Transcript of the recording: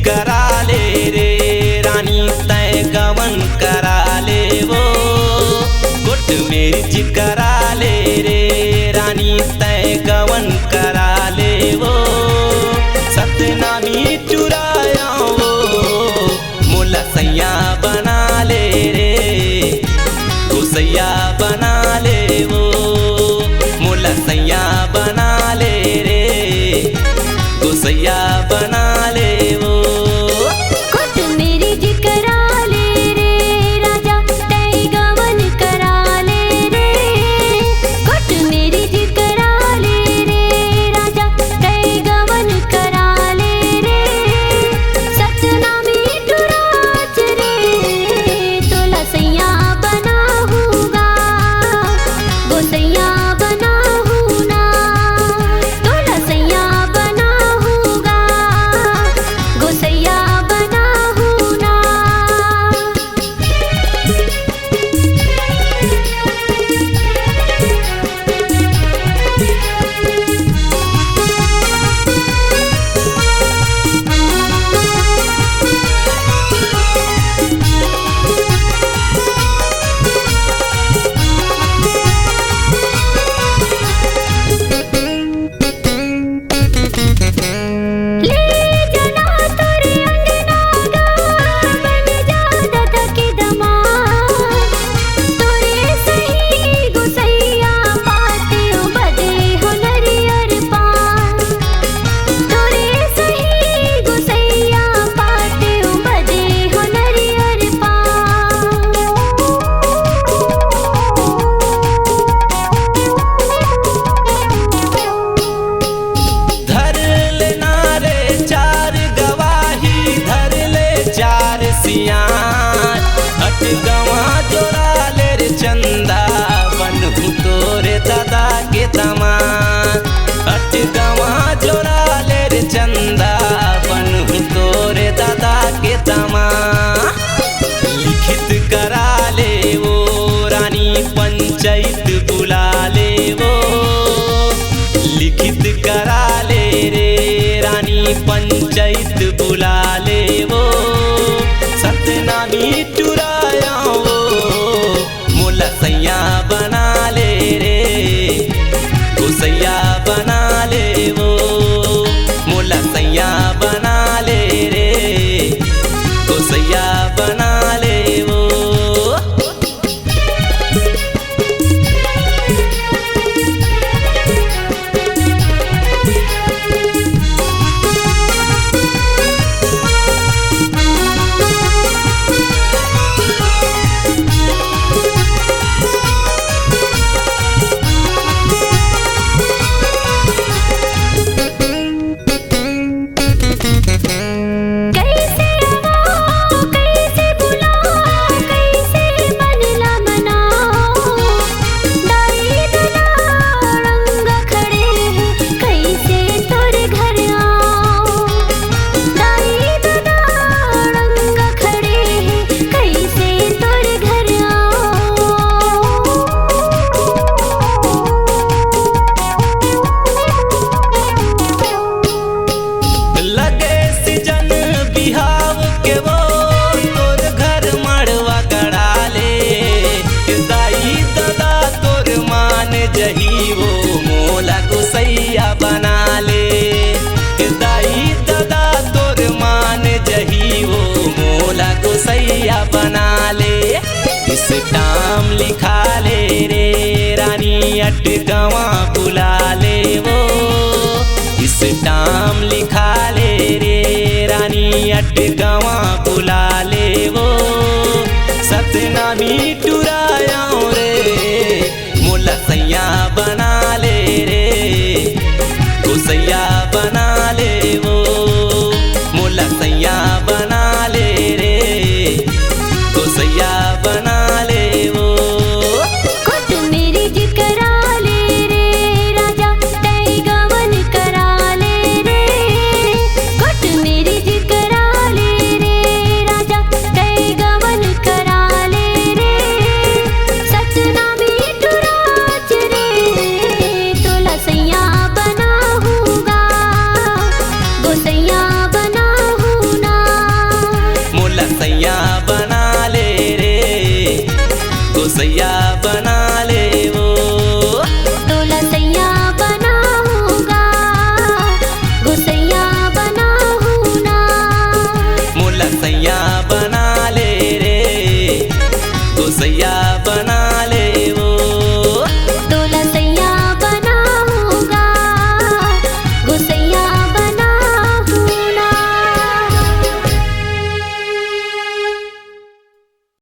करा ले रे रानी तय गवन करा ले वो गुट मेरी करा ले रे रानी तय गवन करा ले वो सतनामी चुराया वो मुला सैया बना ले रे गुसैया बना ले वो मुला सैया बना ले रे गुसैया बना ले वो हट गवा जोड़ा ले रे चंदा बनहु तोरे दादा के तमान हट गवा जोड़ा ले रे चंदा बनहु तोरे दादा के तमान लिखित करा ले वो रानी पंचायत बुला ले वो लिखित करा ले रे रानी पंचायत बुला ले वो सतनामी चुराया वो मुला सैया बना ले रे गुसैया बना ले वो मुला सैया बना ले रे गुसैया बना ले वो जही वो मोला गुसैया बना ले दाई दादा तोर मान जही वो मोला गुसैया बना ले इस टाम लिखा ले रे रानी अटगवा बुला ले वो इस टाम लिखा ले रे रानी अटगवा बुला ले वो सतनामी टुराया रे मुला सैया बना